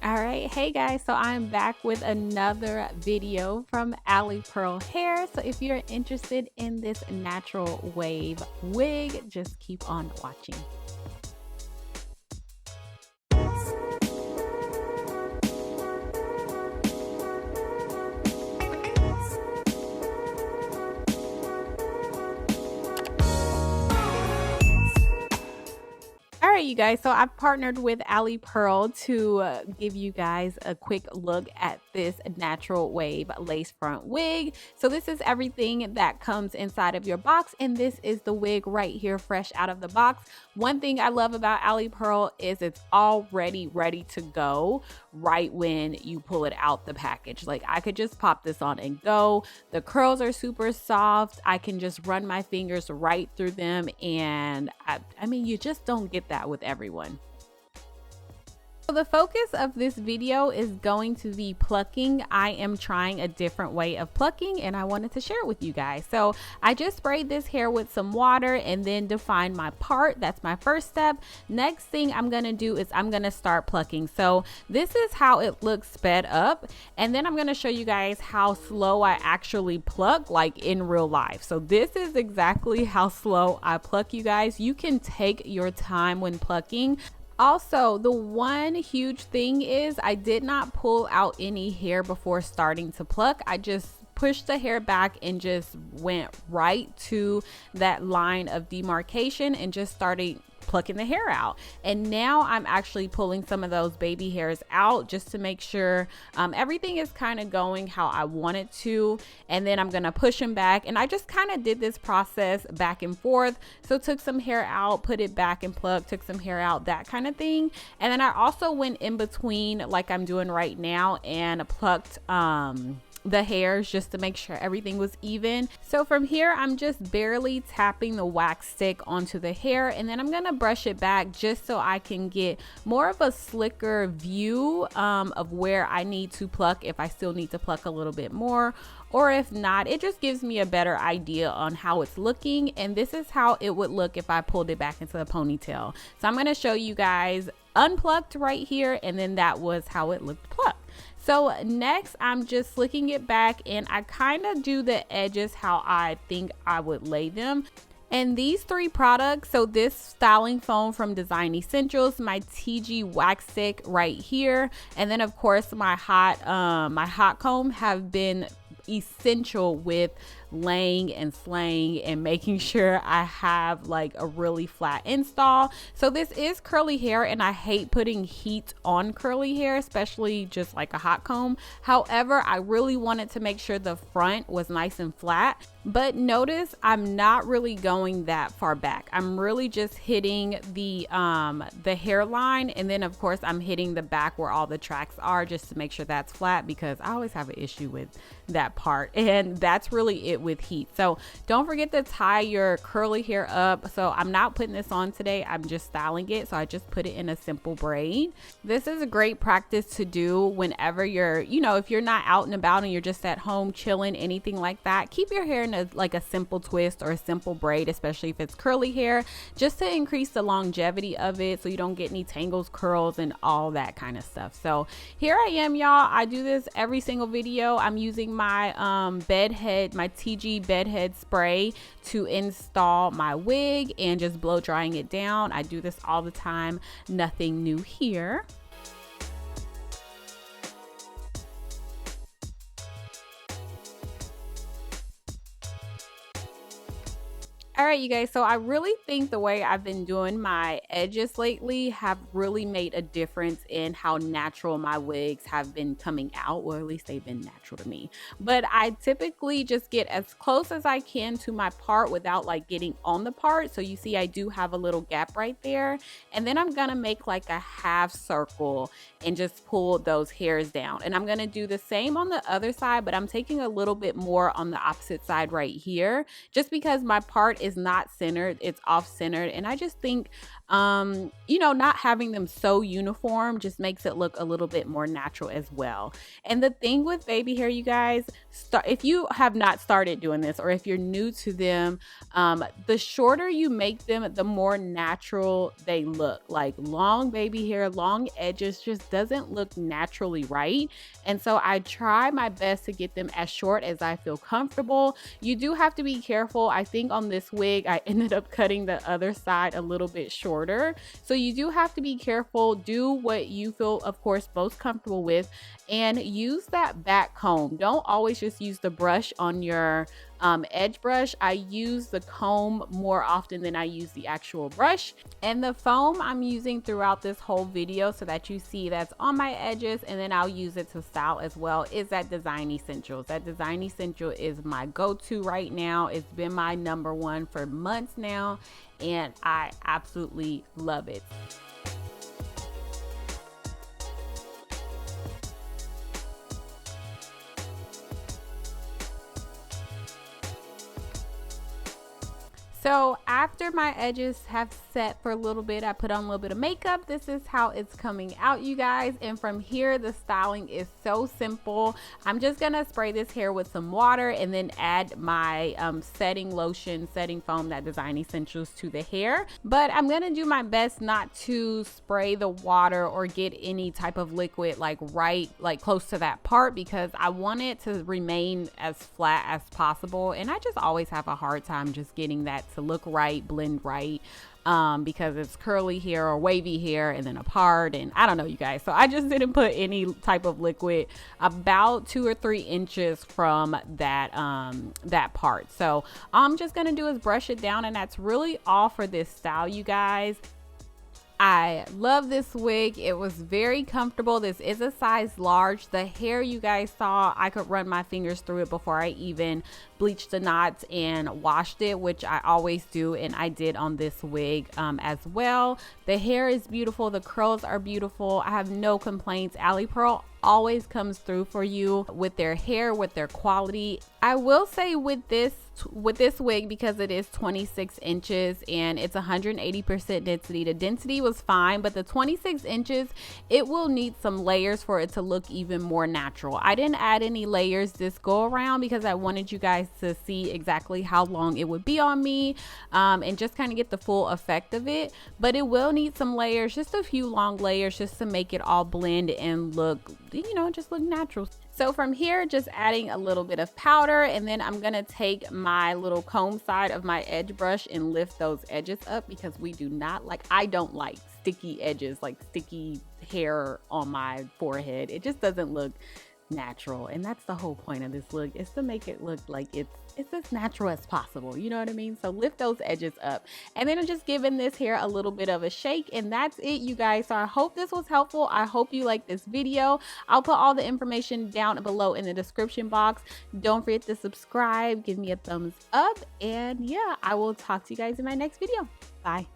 All right, hey guys, so I'm back with another video from AliPearl hair. So if you're interested in this natural wave wig, just keep on watching. All right, you guys, so I've partnered with AliPearl to give you guys a quick look at this natural wave lace front wig. So this is everything that comes inside of your box, and this is the wig right here fresh out of the box. One thing I love about AliPearl is it's already ready to go right when you pull it out the package. Like, I could just pop this on and go. The curls are super soft. I can just run my fingers right through them, and I mean, you just don't get that with everyone. So the focus of this video is going to be plucking. I am trying a different way of plucking and I wanted to share it with you guys. So I just sprayed this hair with some water and then defined my part. That's my first step. Next thing I'm gonna do is I'm gonna start plucking. So this is how it looks sped up, and then I'm gonna show you guys how slow I actually pluck, like in real life. So this is exactly how slow I pluck, you guys. You can take your time when plucking. Also, the one huge thing is I did not pull out any hair before starting to pluck. I just pushed the hair back and just went right to that line of demarcation and just started plucking the hair out. And now I'm actually pulling some of those baby hairs out just to make sure everything is kind of going how I want it to, and then I'm gonna push them back. And I just kind of did this process back and forth. So took some hair out, put it back and plucked, took some hair out, that kind of thing. And then I also went in between like I'm doing right now and plucked the hairs just to make sure everything was even. So from here, I'm just barely tapping the wax stick onto the hair, and then I'm gonna brush it back just so I can get more of a slicker view of where I need to pluck, if I still need to pluck a little bit more, or if not, it just gives me a better idea on how it's looking. And this is how it would look if I pulled it back into the ponytail. So I'm gonna show you guys unplucked right here, and then that was how it looked plucked. So next, I'm just slicking it back, and I kind of do the edges how I think I would lay them. And these three products, so this styling foam from Design Essentials, my TG wax stick right here, and then of course my hot comb have been essential with laying and slaying and making sure I have like a really flat install. So this is curly hair, and I hate putting heat on curly hair, especially just like a hot comb. However, I really wanted to make sure the front was nice and flat, but notice I'm not really going that far back. I'm really just hitting the hairline, and then of course I'm hitting the back where all the tracks are just to make sure that's flat, because I always have an issue with that part, and that's really it with heat. So don't forget to tie your curly hair up. So I'm not putting this on today, I'm just styling it, so I just put it in a simple braid. This is a great practice to do whenever you're, you know, if you're not out and about and you're just at home chilling, anything like that. Keep your hair in like a simple twist or a simple braid, especially if it's curly hair, just to increase the longevity of it so you don't get any tangles, curls, and all that kind of stuff. So here I am, y'all. I do this every single video. I'm using my bed head, my TG bed head spray to install my wig and just blow drying it down. I do this all the time, nothing new here. All right, you guys, so I really think the way I've been doing my edges lately have really made a difference in how natural my wigs have been coming out, or at least they've been natural to me. But I typically just get as close as I can to my part without like getting on the part. So you see I do have a little gap right there, and then I'm gonna make like a half circle and just pull those hairs down. And I'm gonna do the same on the other side, but I'm taking a little bit more on the opposite side right here, just because my part is not centered, it's off centered. And I just think, you know, not having them so uniform just makes it look a little bit more natural as well. And the thing with baby hair, you guys, if you have not started doing this, or if you're new to them, the shorter you make them, the more natural they look. Like long baby hair, long edges just doesn't look naturally right. And so I try my best to get them as short as I feel comfortable. You do have to be careful. I think on this wig, I ended up cutting the other side a little bit shorter. So you do have to be careful. Do what you feel, of course, most comfortable with, and use that back comb. Don't always just use the brush on your edge brush. I use the comb more often than I use the actual brush. And the foam I'm using throughout this whole video, so that you see that's on my edges, and then I'll use it to style as well, is that Design Essentials. That Design Essential is my go-to right now. It's been my #1 for months now, and I absolutely love it. So after my edges have set for a little bit, I put on a little bit of makeup. This is how it's coming out, you guys. And from here, the styling is so simple. I'm just gonna spray this hair with some water and then add my setting lotion, setting foam, that Design Essentials, to the hair. But I'm gonna do my best not to spray the water or get any type of liquid like close to that part, because I want it to remain as flat as possible. And I just always have a hard time just getting that to look right, blend right, because it's curly hair or wavy hair and then apart, and I don't know, you guys. So I just didn't put any type of liquid about 2 or 3 inches from that that part. So all I'm just gonna do is brush it down, and that's really all for this style, you guys. I love this wig. It was very comfortable. This is a size large. The hair, you guys saw, I could run my fingers through it before I even bleached the knots and washed it, which I always do, and I did on this wig as well. The hair is beautiful. The curls are beautiful. I have no complaints. AliPearl always comes through for you with their hair, with their quality. I will say with this wig, because it is 26 inches and it's 180% density, the density was fine, but the 26 inches, it will need some layers for it to look even more natural. I didn't add any layers this go around because I wanted you guys to see exactly how long it would be on me, and just kind of get the full effect of it. But it will need some layers, just a few long layers, just to make it all blend and look, you know, just look natural. So from here, just adding a little bit of powder, and then I'm gonna take my little comb side of my edge brush and lift those edges up, because I don't like sticky edges, like sticky hair on my forehead. It just doesn't look natural, and that's the whole point of this look, is to make it look like it's as natural as possible, you know what I mean? So lift those edges up, and then I'm just giving this hair a little bit of a shake, and that's it, you guys. So I hope this was helpful. I hope you like this video. I'll put all the information down below in the description box. Don't forget to subscribe, give me a thumbs up, and yeah, I will talk to you guys in my next video. Bye.